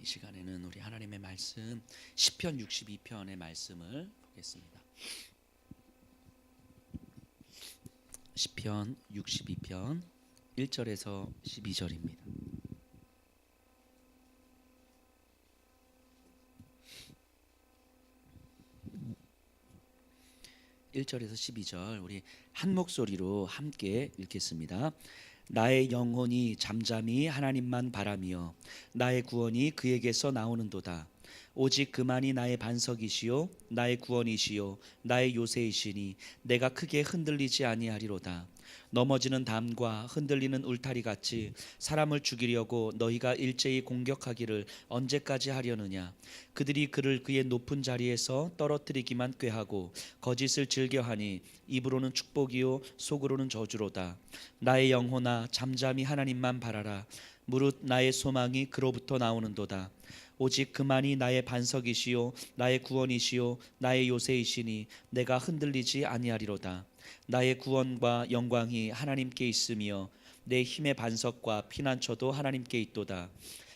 시간에는 우리 하나님의 말씀 시편 62편의 말씀을 보겠습니다. 시편 62편 1절에서 12절입니다. (1절에서 12절) 우리 한 목소리로 함께 읽겠습니다. 나의 영혼이 잠잠히 하나님만 바라며 나의 구원이 그에게서 나오는도다. 오직 그만이 나의 반석이시요 나의 구원이시요 나의 요새이시니 내가 크게 흔들리지 아니하리로다. 넘어지는 담과 흔들리는 울타리 같이 사람을 죽이려고 너희가 일제히 공격하기를 언제까지 하려느냐. 그들이 그를 그의 높은 자리에서 떨어뜨리기만 꾀하고 거짓을 즐겨하니 입으로는 축복이요 속으로는 저주로다. 나의 영혼아 잠잠히 하나님만 바라라. 무릇 나의 소망이 그로부터 나오는도다. 오직 그만이 나의 반석이시요 나의 구원이시요 나의 요새이시니 내가 흔들리지 아니하리로다. 나의 구원과 영광이 하나님께 있으며 내 힘의 반석과 피난처도 하나님께 있도다.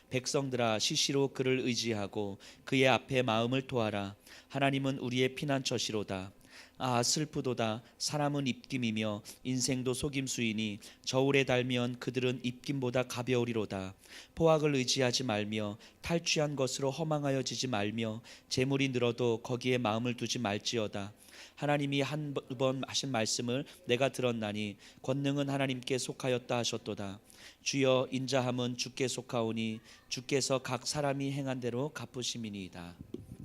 백성들아 시시로 그를 의지하고 그의 앞에 마음을 토하라. 하나님은 우리의 피난처시로다. 아 슬프도다. 사람은 입김이며 인생도 속임수이니 저울에 달면 그들은 입김보다 가벼우리로다. 포악을 의지하지 말며 탈취한 것으로 허망하여지지 말며 재물이 늘어도 거기에 마음을 두지 말지어다. 하나님이 한 번 하신 말씀을 내가 들었나니 권능은 하나님께 속하였다 하셨도다. 주여 인자함은 주께 속하오니 주께서 각 사람이 행한 대로 갚으심이니이다.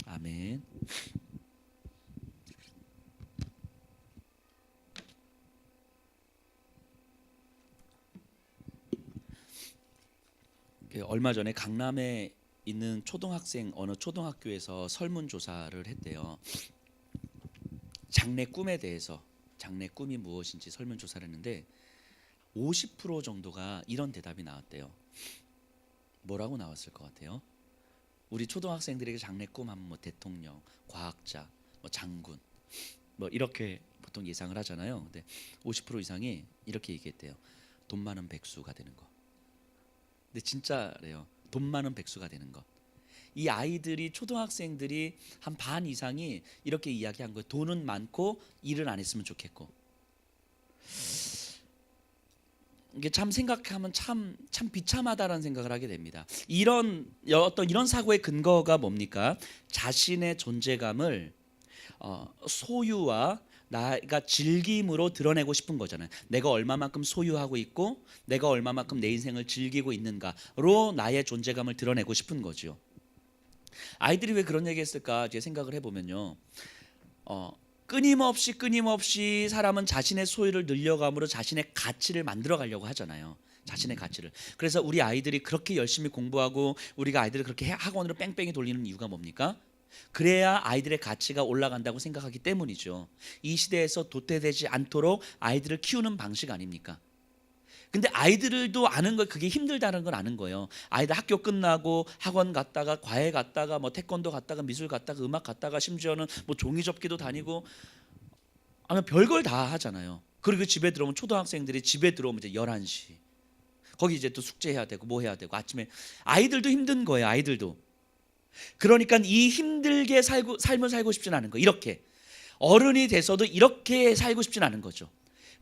아멘. 얼마 전에 강남에 있는 초등학생 어느 초등학교에서 설문조사를 했대요. 장래 꿈에 대해서, 장래 꿈이 무엇인지 설문조사를 했는데 50% 정도가 이런 대답이 나왔대요. 뭐라고 나왔을 것 같아요? 우리 초등학생들에게 장래 꿈 하면 뭐 대통령, 과학자, 뭐 장군, 뭐 이렇게 보통 예상을 하잖아요. 근데 50% 이상이 이렇게 얘기했대요. 돈 많은 백수가 되는 거. 근데 진짜래요. 돈 많은 백수가 되는 것. 이 아이들이 초등학생들이 한 반 이상이 이렇게 이야기한 거예요. 돈은 많고 일을 안 했으면 좋겠고. 이게 참 생각하면 참 비참하다라는 생각을 하게 됩니다. 이런 사고의 근거가 뭡니까? 자신의 존재감을 소유와 나가 즐김으로 드러내고 싶은 거잖아요. 내가 얼마만큼 소유하고 있고 내가 얼마만큼 내 인생을 즐기고 있는가로 나의 존재감을 드러내고 싶은 거죠. 아이들이 왜 그런 얘기 했을까 제 생각을 해보면요, 끊임없이 사람은 자신의 소유를 늘려감으로 자신의 가치를 만들어 가려고 하잖아요. 자신의 가치를. 그래서 우리 아이들이 그렇게 열심히 공부하고 우리가 아이들을 그렇게 학원으로 뺑뺑이 돌리는 이유가 뭡니까? 그래야 아이들의 가치가 올라간다고 생각하기 때문이죠. 이 시대에서 도태되지 않도록 아이들을 키우는 방식 아닙니까? 근데 아이들도 아는 거, 그게 힘들다는 걸 아는 거예요. 아이들 학교 끝나고 학원 갔다가 과외 갔다가 뭐 태권도 갔다가 미술 갔다가 음악 갔다가 심지어는 뭐 종이 접기도 다니고 아마 별걸 다 하잖아요. 그리고 집에 들어오면 초등학생들이 집에 들어오면 이제 11시. 거기 이제 또 숙제해야 되고 뭐 해야 되고 아침에 아이들도 힘든 거예요. 아이들도. 그러니까 이 힘들게 삶을 살고 싶진 않은 거예요. 이렇게 어른이 돼서도 이렇게 살고 싶진 않은 거죠.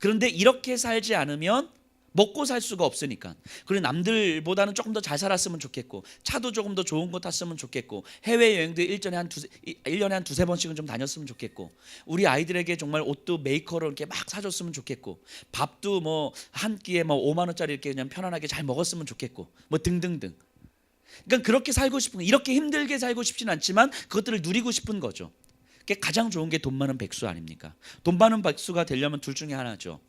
그런데 이렇게 살지 않으면 먹고 살 수가 없으니까. 그리고 남들보다는 조금 더 잘 살았으면 좋겠고 차도 조금 더 좋은 거 탔으면 좋겠고 해외여행도 1년에 한 두세 번씩은 좀 다녔으면 좋겠고 우리 아이들에게 정말 옷도 메이커로 이렇게 막 사줬으면 좋겠고 밥도 뭐 한 끼에 뭐 5만 원짜리 이렇게 그냥 편안하게 잘 먹었으면 좋겠고 뭐 등등등. 그러니까 그렇게 살고 싶은 거, 이렇게 힘들게 살고 싶진 않지만 그것들을 누리고 싶은 거죠. 그게 가장 좋은 게 돈 많은 백수 아닙니까? 돈 많은 백수가 되려면 둘 중에 하나죠.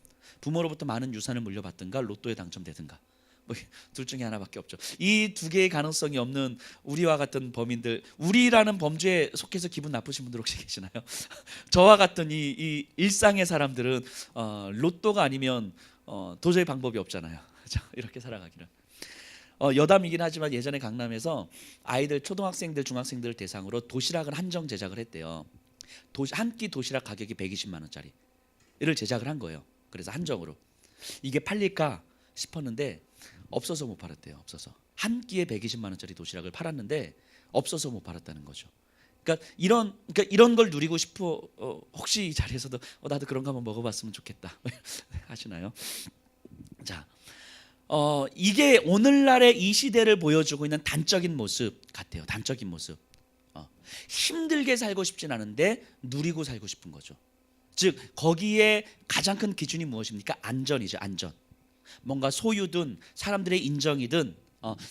부모로부터 많은 유산을 물려받든가 로또에 당첨되든가, 뭐 둘 중에 하나밖에 없죠. 이 두 개의 가능성이 없는 우리와 같은 범인들, 우리라는 범죄에 속해서 기분 나쁘신 분들 혹시 계시나요? 저와 같은 이 일상의 사람들은 로또가 아니면 도저히 방법이 없잖아요. 그렇죠? 이렇게 살아가기는. 여담이긴 하지만 예전에 강남에서 아이들 초등학생들 중학생들 대상으로 도시락을 한정 제작을 했대요. 한 끼 도시락 가격이 120만 원짜리 이를 제작을 한 거예요. 그래서 한정으로 이게 팔릴까 싶었는데 없어서 못 팔았대요. 없어서. 한 끼에 120만 원짜리 도시락을 팔았는데 없어서 못 팔았다는 거죠. 그러니까 이런 걸 누리고 싶어. 혹시 이 자리에서도 나도 그런 거 한번 먹어봤으면 좋겠다 하시나요? 자, 이게 오늘날의 이 시대를 보여주고 있는 단적인 모습 같아요. 단적인 모습. 힘들게 살고 싶진 않은데 누리고 살고 싶은 거죠. 즉 거기에 가장 큰 기준이 무엇입니까? 안전이죠. 안전. 뭔가 소유든 사람들의 인정이든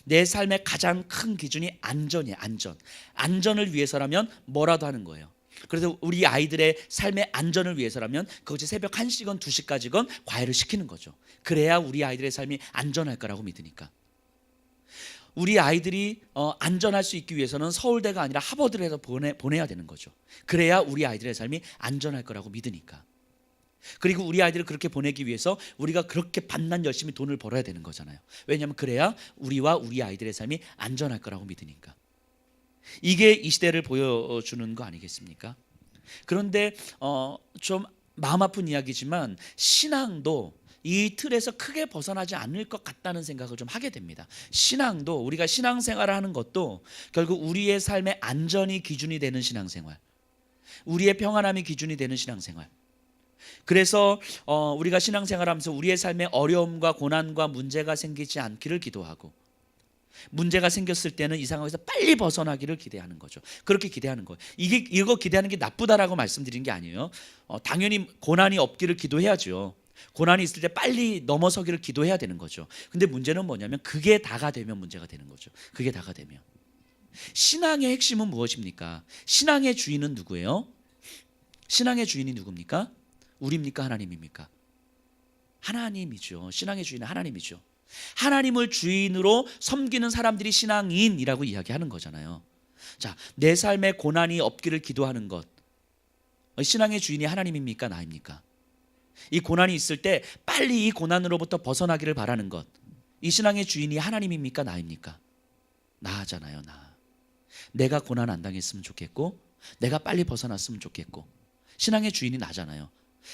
내 삶의 가장 큰 기준이 안전이에요. 안전. 안전을 위해서라면 뭐라도 하는 거예요. 그래서 우리 아이들의 삶의 안전을 위해서라면 그것이 새벽 1시건 2시까지건 과외를 시키는 거죠. 그래야 우리 아이들의 삶이 안전할 거라고 믿으니까. 우리 아이들이 안전할 수 있기 위해서는 서울대가 아니라 하버드를 해서 보내야 되는 거죠. 그래야 우리 아이들의 삶이 안전할 거라고 믿으니까. 그리고 우리 아이들을 그렇게 보내기 위해서 우리가 그렇게 밤낮 열심히 돈을 벌어야 되는 거잖아요. 왜냐하면 그래야 우리와 우리 아이들의 삶이 안전할 거라고 믿으니까. 이게 이 시대를 보여주는 거 아니겠습니까? 그런데 좀 마음 아픈 이야기지만 신앙도 이 틀에서 크게 벗어나지 않을 것 같다는 생각을 좀 하게 됩니다. 신앙도 우리가 신앙생활을 하는 것도 결국 우리의 삶의 안전이 기준이 되는 신앙생활, 우리의 평안함이 기준이 되는 신앙생활. 그래서 우리가 신앙생활하면서 우리의 삶에 어려움과 고난과 문제가 생기지 않기를 기도하고, 문제가 생겼을 때는 이 상황에서 빨리 벗어나기를 기대하는 거죠. 그렇게 기대하는 거예요. 이거 기대하는 게 나쁘다라고 말씀드린 게 아니에요. 당연히 고난이 없기를 기도해야죠. 고난이 있을 때 빨리 넘어서기를 기도해야 되는 거죠. 근데 문제는 뭐냐면 그게 다가 되면 문제가 되는 거죠. 그게 다가 되면. 신앙의 핵심은 무엇입니까? 신앙의 주인은 누구예요? 신앙의 주인이 누굽니까? 우리입니까? 하나님입니까? 하나님이죠. 신앙의 주인은 하나님이죠. 하나님을 주인으로 섬기는 사람들이 신앙인이라고 이야기하는 거잖아요. 자, 내 삶에 고난이 없기를 기도하는 것, 신앙의 주인이 하나님입니까? 나입니까? 이 고난이 있을 때 빨리 이 고난으로부터 벗어나기를 바라는 것, 이 신앙의 주인이 하나님입니까? 나입니까? 나잖아요. 나. 내가 고난 안 당했으면 좋겠고, 내가 빨리 벗어났으면 좋겠고. 신앙의 주인이 나잖아요.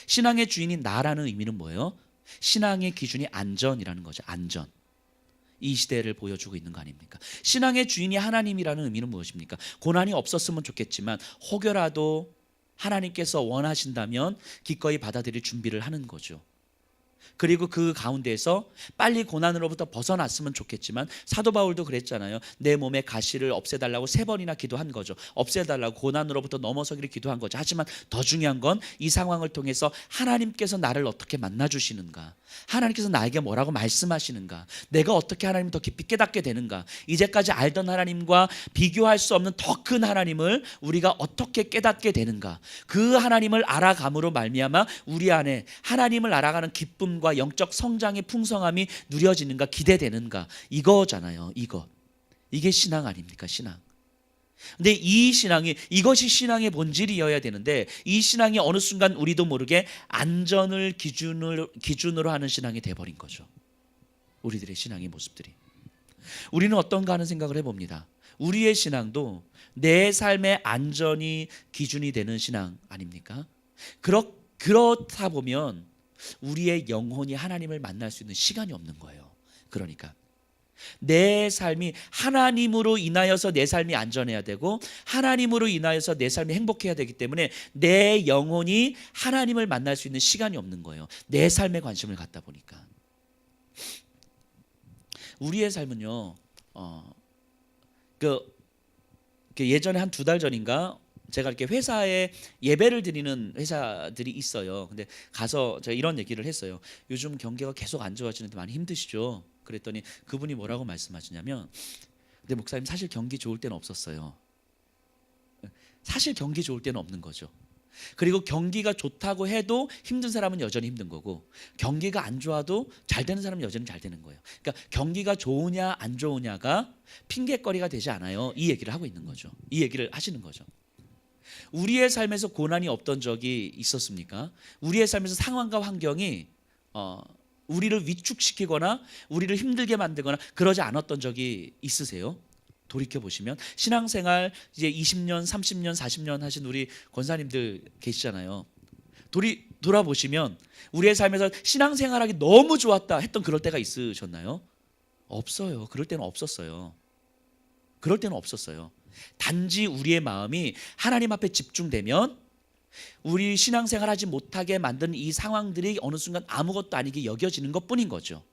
신앙의 주인이 나라는 의미는 뭐예요? 신앙의 기준이 안전이라는 거죠. 안전. 이 시대를 보여주고 있는 거 아닙니까? 신앙의 주인이 하나님이라는 의미는 무엇입니까? 고난이 없었으면 좋겠지만 혹여라도 하나님께서 원하신다면 기꺼이 받아들일 준비를 하는 거죠. 그리고 그 가운데에서 빨리 고난으로부터 벗어났으면 좋겠지만 사도 바울도 그랬잖아요. 내 몸의 가시를 없애달라고 3번이나 기도한 거죠. 없애달라고, 고난으로부터 넘어서기를 기도한 거죠. 하지만 더 중요한 건 이 상황을 통해서 하나님께서 나를 어떻게 만나주시는가, 하나님께서 나에게 뭐라고 말씀하시는가, 내가 어떻게 하나님을 더 깊이 깨닫게 되는가, 이제까지 알던 하나님과 비교할 수 없는 더 큰 하나님을 우리가 어떻게 깨닫게 되는가, 그 하나님을 알아감으로 말미암아 우리 안에 하나님을 알아가는 기쁨과 영적 성장의 풍성함이 누려지는가, 기대되는가, 이거잖아요. 이게 신앙 아닙니까? 신앙. 근데 이 신앙이, 이것이 신앙의 본질이어야 되는데 이 신앙이 어느 순간 우리도 모르게 안전을 기준으로 하는 신앙이 돼버린 거죠. 우리들의 신앙의 모습들이. 우리는 어떤가 하는 생각을 해봅니다. 우리의 신앙도 내 삶의 안전이 기준이 되는 신앙 아닙니까? 그렇다 보면 우리의 영혼이 하나님을 만날 수 있는 시간이 없는 거예요. 그러니까 내 삶이 하나님으로 인하여서 내 삶이 안전해야 되고 하나님으로 인하여서 내 삶이 행복해야 되기 때문에 내 영혼이 하나님을 만날 수 있는 시간이 없는 거예요. 내 삶에 관심을 갖다 보니까. 우리의 삶은요, 예전에 한 2달 전인가 제가 이렇게 회사에 예배를 드리는 회사들이 있어요. 근데 가서 제가 이런 얘기를 했어요. 요즘 경기가 계속 안 좋아지는데 많이 힘드시죠? 그랬더니 그분이 뭐라고 말씀하시냐면, 근데 목사님 사실 경기 좋을 때는 없었어요. 사실 경기 좋을 때는 없는 거죠. 그리고 경기가 좋다고 해도 힘든 사람은 여전히 힘든 거고, 경기가 안 좋아도 잘 되는 사람은 여전히 잘 되는 거예요. 그러니까 경기가 좋으냐 안 좋으냐가 핑계거리가 되지 않아요. 이 얘기를 하고 있는 거죠. 이 얘기를 하시는 거죠. 우리의 삶에서 고난이 없던 적이 있었습니까? 우리의 삶에서 상황과 환경이 우리를 위축시키거나 우리를 힘들게 만들거나 그러지 않았던 적이 있으세요? 돌이켜 보시면 신앙생활 이제 20년, 30년, 40년 하신 우리 권사님들 계시잖아요. 돌아보시면 우리의 삶에서 신앙생활하기 너무 좋았다 했던 그럴 때가 있으셨나요? 없어요. 그럴 때는 없었어요. 그럴 때는 없었어요. 단지 우리의 마음이 하나님 앞에 집중되면 우리 신앙생활 하지 못하게 만드는 이 상황들이 어느 순간 아무것도 아니게 여겨지는 것뿐인 거죠.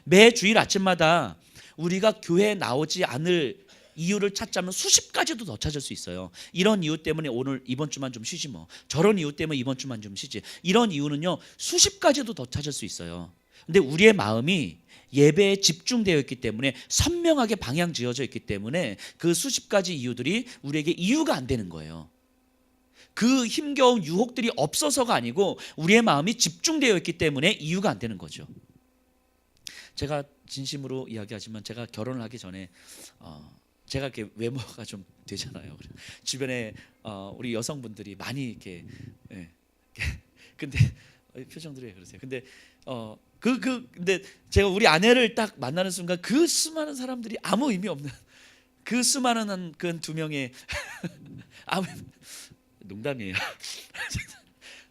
매 주일 아침마다 우리가 교회에 나오지 않을 이유를 찾자면 수십 가지도 더 찾을 수 있어요. 이런 이유 때문에 오늘 이번 주만 좀 쉬지 뭐. 저런 이유 때문에 이번 주만 좀 쉬지. 이런 이유는요 수십 가지도 더 찾을 수 있어요. 근데 우리의 마음이 예배에 집중되어 있기 때문에 선명하게 방향 지어져 있기 때문에 그 수십 가지 이유들이 우리에게 이유가 안 되는 거예요. 그 힘겨운 유혹들이 없어서가 아니고 우리의 마음이 집중되어 있기 때문에 이유가 안 되는 거죠. 제가 진심으로 이야기하지만 제가 결혼을 하기 전에 제가 이렇게 외모가 좀 되잖아요. 주변에 우리 여성분들이 많이 이렇게 근데 표정들이 왜 그러세요? 근데 근데 제가 우리 아내를 딱 만나는 순간 그 수많은 사람들이 아무 의미 없는 그 수많은 그 두 명의 아무 농담이에요.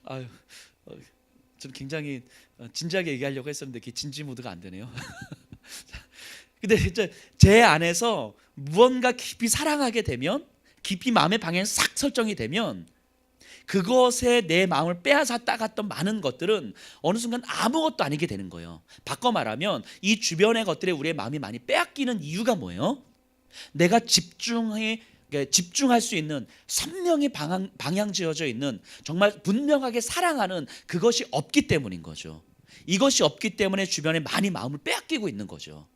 아유, 좀 굉장히 진지하게 얘기하려고 했었는데 그게 진지 모드가 안 되네요. 근데 진짜 제 안에서 무언가 깊이 사랑하게 되면, 깊이 마음의 방향이 싹 설정이 되면 그것에 내 마음을 빼앗아 따갔던 많은 것들은 어느 순간 아무것도 아니게 되는 거예요. 바꿔 말하면 이 주변의 것들에 우리의 마음이 많이 빼앗기는 이유가 뭐예요? 내가 집중할 수 있는 선명히 방향 지어져 있는 정말 분명하게 사랑하는 그것이 없기 때문인 거죠. 이것이 없기 때문에 주변에 많이 마음을 빼앗기고 있는 거죠.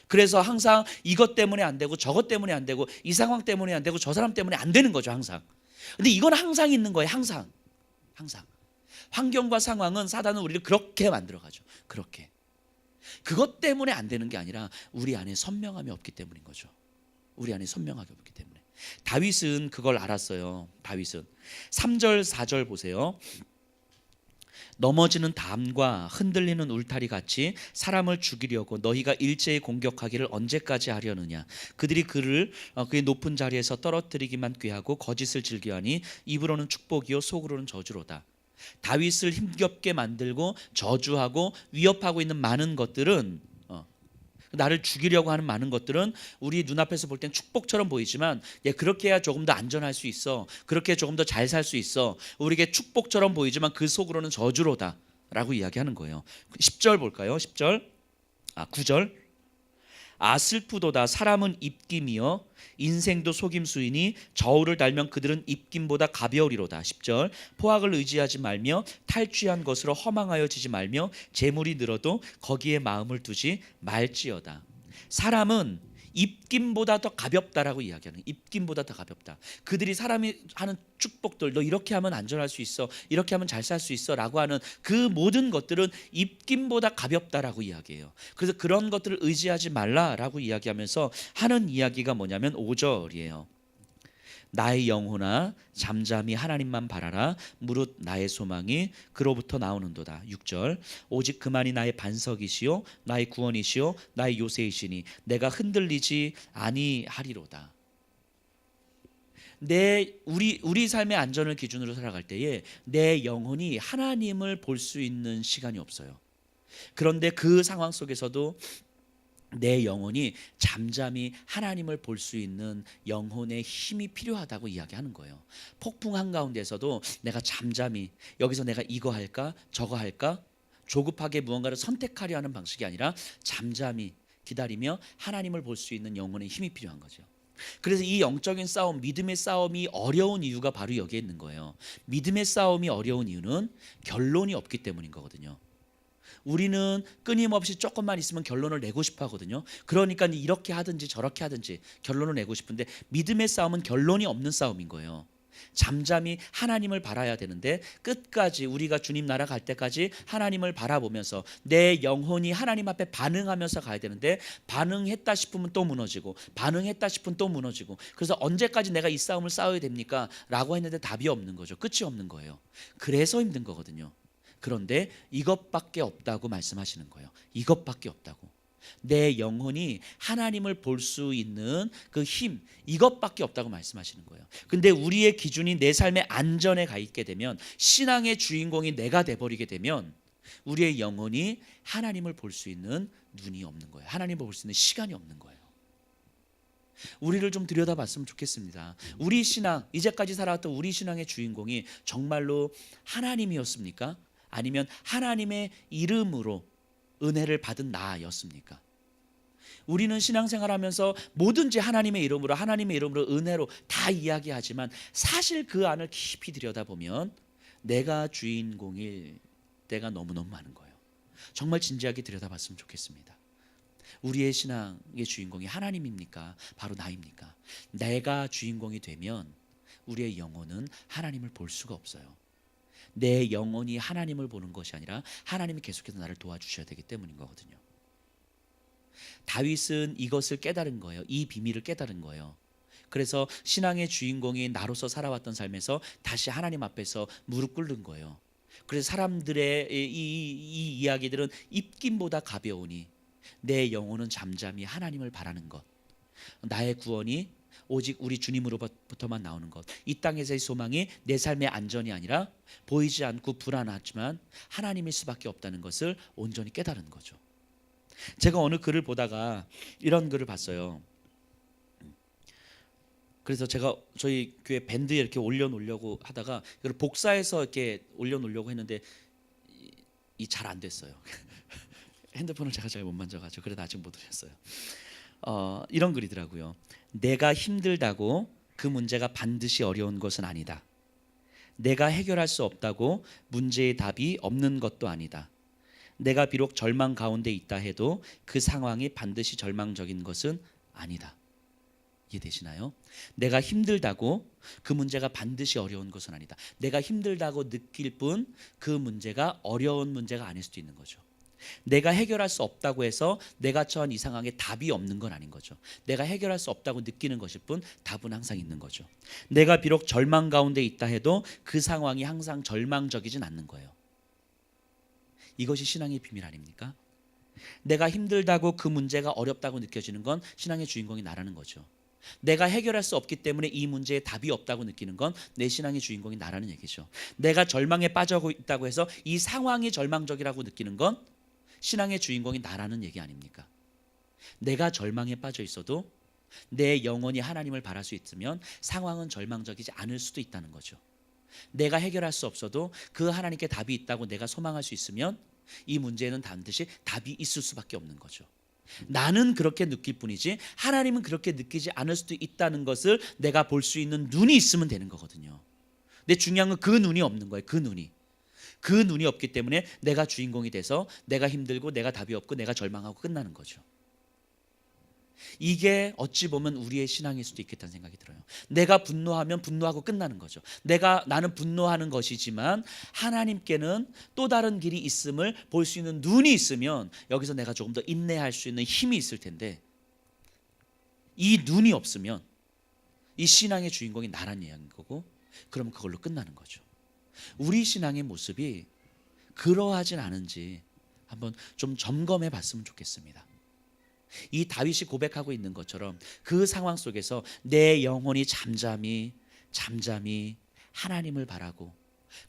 그래서 항상 이것 때문에 안 되고 저것 때문에 안 되고 이 상황 때문에 안 되고 저 사람 때문에 안 되는 거죠. 항상. 근데 이건 항상 있는 거예요. 항상. 환경과 상황은 사단은 우리를 그렇게 만들어가죠. 그렇게. 그것 때문에 안 되는 게 아니라 우리 안에 선명함이 없기 때문인 거죠. 우리 안에 선명하게 없기 때문에. 다윗은 그걸 알았어요. 다윗은 3절 4절 보세요. 넘어지는 담과 흔들리는 울타리 같이 사람을 죽이려고 너희가 일제히 공격하기를 언제까지 하려느냐. 그들이 그를 그의 높은 자리에서 떨어뜨리기만 꾀하고 거짓을 즐겨하니 입으로는 축복이요 속으로는 저주로다. 다윗을 힘겹게 만들고 저주하고 위협하고 있는 많은 것들은 나를 죽이려고 하는 많은 것들은 우리 눈앞에서 볼 땐 축복처럼 보이지만 그렇게 해야 조금 더 안전할 수 있어. 그렇게 해야 조금 더 잘 살 수 있어. 우리에게 축복처럼 보이지만 그 속으로는 저주로다 라고 이야기하는 거예요. 10절 볼까요? 9절. 슬프도다 사람은 입김이여 인생도 속임수이니 저울을 달면 그들은 입김보다 가벼우리로다. 10절. 포악을 의지하지 말며 탈취한 것으로 허망하여지지 말며 재물이 늘어도 거기에 마음을 두지 말지어다. 사람은 입김보다 더 가볍다라고 이야기하는, 입김보다 더 가볍다. 그들이 사람이 하는 축복들, 너 이렇게 하면 안전할 수 있어, 이렇게 하면 잘 살 수 있어 라고 하는 그 모든 것들은 입김보다 가볍다라고 이야기해요. 그래서 그런 것들을 의지하지 말라라고 이야기하면서 하는 이야기가 뭐냐면 5절이에요. 나의 영혼아 잠잠히 하나님만 바라라. 무릇 나의 소망이 그로부터 나오는도다. 6절. 오직 그만이 나의 반석이시요 나의 구원이시요 나의 요새이시니 내가 흔들리지 아니하리로다. 우리 삶의 안전을 기준으로 살아갈 때에 내 영혼이 하나님을 볼 수 있는 시간이 없어요. 그런데 그 상황 속에서도 내 영혼이 잠잠히 하나님을 볼 수 있는 영혼의 힘이 필요하다고 이야기하는 거예요. 폭풍 한가운데서도 내가 잠잠히, 여기서 내가 이거 할까 저거 할까 조급하게 무언가를 선택하려 하는 방식이 아니라 잠잠히 기다리며 하나님을 볼 수 있는 영혼의 힘이 필요한 거죠. 그래서 이 영적인 싸움, 믿음의 싸움이 어려운 이유가 바로 여기에 있는 거예요. 믿음의 싸움이 어려운 이유는 결론이 없기 때문인 거거든요. 우리는 끊임없이 조금만 있으면 결론을 내고 싶어 하거든요. 그러니까 이렇게 하든지 저렇게 하든지 결론을 내고 싶은데 믿음의 싸움은 결론이 없는 싸움인 거예요. 잠잠히 하나님을 바라야 되는데 끝까지 우리가 주님 나라 갈 때까지 하나님을 바라보면서 내 영혼이 하나님 앞에 반응하면서 가야 되는데 반응했다 싶으면 또 무너지고 반응했다 싶으면 또 무너지고 그래서 언제까지 내가 이 싸움을 싸워야 됩니까? 라고 했는데 답이 없는 거죠. 끝이 없는 거예요. 그래서 힘든 거거든요. 그런데 이것밖에 없다고 말씀하시는 거예요. 이것밖에 없다고. 내 영혼이 하나님을 볼 수 있는 그 힘, 이것밖에 없다고 말씀하시는 거예요. 근데 우리의 기준이 내 삶의 안전에 가 있게 되면, 신앙의 주인공이 내가 돼버리게 되면 우리의 영혼이 하나님을 볼 수 있는 눈이 없는 거예요. 하나님을 볼 수 있는 시간이 없는 거예요. 우리를 좀 들여다봤으면 좋겠습니다. 우리 신앙, 이제까지 살아왔던 우리 신앙의 주인공이 정말로 하나님이었습니까? 아니면 하나님의 이름으로 은혜를 받은 나였습니까? 우리는 신앙생활하면서 뭐든지 하나님의 이름으로 은혜로 다 이야기하지만 사실 그 안을 깊이 들여다보면 내가 주인공일 때가 너무너무 많은 거예요. 정말 진지하게 들여다봤으면 좋겠습니다. 우리의 신앙의 주인공이 하나님입니까? 바로 나입니까? 내가 주인공이 되면 우리의 영혼은 하나님을 볼 수가 없어요. 내 영혼이 하나님을 보는 것이 아니라 하나님이 계속해서 나를 도와주셔야 되기 때문인 거거든요. 다윗은 이것을 깨달은 거예요. 이 비밀을 깨달은 거예요. 그래서 신앙의 주인공이 나로서 살아왔던 삶에서 다시 하나님 앞에서 무릎 꿇는 거예요. 그래서 사람들의 이 이야기들은 입김보다 가벼우니 내 영혼은 잠잠히 하나님을 바라는 것, 나의 구원이 오직 우리 주님으로부터만 나오는 것, 이 땅에서의 소망이 내 삶의 안전이 아니라 보이지 않고 불안하지만 하나님일 수밖에 없다는 것을 온전히 깨달은 거죠. 제가 어느 글을 보다가 이런 글을 봤어요. 그래서 제가 저희 교회 밴드에 이렇게 올려놓으려고 하다가 이걸 복사해서 이렇게 올려놓으려고 했는데 이 잘 안 됐어요. 핸드폰을 제가 잘 못 만져가지고 그래도 아직 못 올렸어요. 이런 글이더라고요. 내가 힘들다고 그 문제가 반드시 어려운 것은 아니다. 내가 해결할 수 없다고 문제의 답이 없는 것도 아니다. 내가 비록 절망 가운데 있다 해도 그 상황이 반드시 절망적인 것은 아니다. 이해되시나요? 내가 힘들다고 그 문제가 반드시 어려운 것은 아니다. 내가 힘들다고 느낄 뿐 그 문제가 어려운 문제가 아닐 수도 있는 거죠. 내가 해결할 수 없다고 해서 내가 처한 이 상황에 답이 없는 건 아닌 거죠. 내가 해결할 수 없다고 느끼는 것일 뿐 답은 항상 있는 거죠. 내가 비록 절망 가운데 있다 해도 그 상황이 항상 절망적이진 않는 거예요. 이것이 신앙의 비밀 아닙니까? 내가 힘들다고 그 문제가 어렵다고 느껴지는 건 신앙의 주인공이 나라는 거죠. 내가 해결할 수 없기 때문에 이 문제에 답이 없다고 느끼는 건 내 신앙의 주인공이 나라는 얘기죠. 내가 절망에 빠져 있다고 해서 이 상황이 절망적이라고 느끼는 건 신앙의 주인공이 나라는 얘기 아닙니까? 내가 절망에 빠져 있어도 내 영혼이 하나님을 바랄 수 있으면 상황은 절망적이지 않을 수도 있다는 거죠. 내가 해결할 수 없어도 그 하나님께 답이 있다고 내가 소망할 수 있으면 이 문제에는 반드시 답이 있을 수밖에 없는 거죠. 나는 그렇게 느낄 뿐이지 하나님은 그렇게 느끼지 않을 수도 있다는 것을 내가 볼 수 있는 눈이 있으면 되는 거거든요. 근데 중요한 건 그 눈이 없는 거예요. 그 눈이 없기 때문에 내가 주인공이 돼서 내가 힘들고 내가 답이 없고 내가 절망하고 끝나는 거죠. 이게 어찌 보면 우리의 신앙일 수도 있겠다는 생각이 들어요. 내가 분노하면 분노하고 끝나는 거죠. 나는 분노하는 것이지만 하나님께는 또 다른 길이 있음을 볼 수 있는 눈이 있으면 여기서 내가 조금 더 인내할 수 있는 힘이 있을 텐데 이 눈이 없으면 이 신앙의 주인공이 나란 이야기인 거고 그러면 그걸로 끝나는 거죠. 우리 신앙의 모습이 그러하진 않은지 한번 좀 점검해 봤으면 좋겠습니다. 이 다윗이 고백하고 있는 것처럼 그 상황 속에서 내 영혼이 잠잠히 하나님을 바라고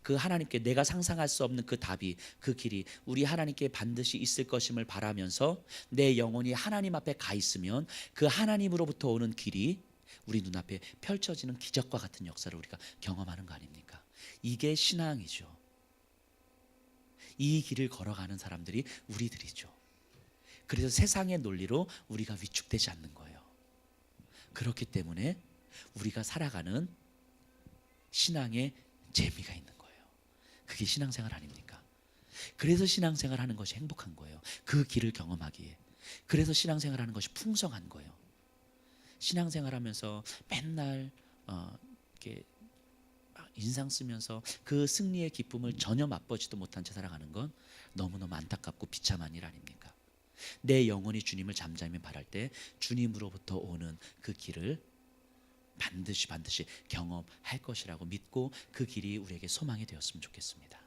그 하나님께 내가 상상할 수 없는 그 답이 그 길이 우리 하나님께 반드시 있을 것임을 바라면서 내 영혼이 하나님 앞에 가 있으면 그 하나님으로부터 오는 길이 우리 눈앞에 펼쳐지는 기적과 같은 역사를 우리가 경험하는 거 아닙니까? 이게 신앙이죠. 이 길을 걸어가는 사람들이 우리들이죠. 그래서 세상의 논리로 우리가 위축되지 않는 거예요. 그렇기 때문에 우리가 살아가는 신앙의 재미가 있는 거예요. 그게 신앙생활 아닙니까? 그래서 신앙생활 하는 것이 행복한 거예요. 그 길을 경험하기에. 그래서 신앙생활 하는 것이 풍성한 거예요. 신앙생활 하면서 맨날 이렇게 인상 쓰면서 그 승리의 기쁨을 전혀 맛보지도 못한 채 살아가는 건 너무너무 안타깝고 비참한 일 아닙니까? 내 영혼이 주님을 잠잠히 바랄 때 주님으로부터 오는 그 길을 반드시 경험할 것이라고 믿고 그 길이 우리에게 소망이 되었으면 좋겠습니다.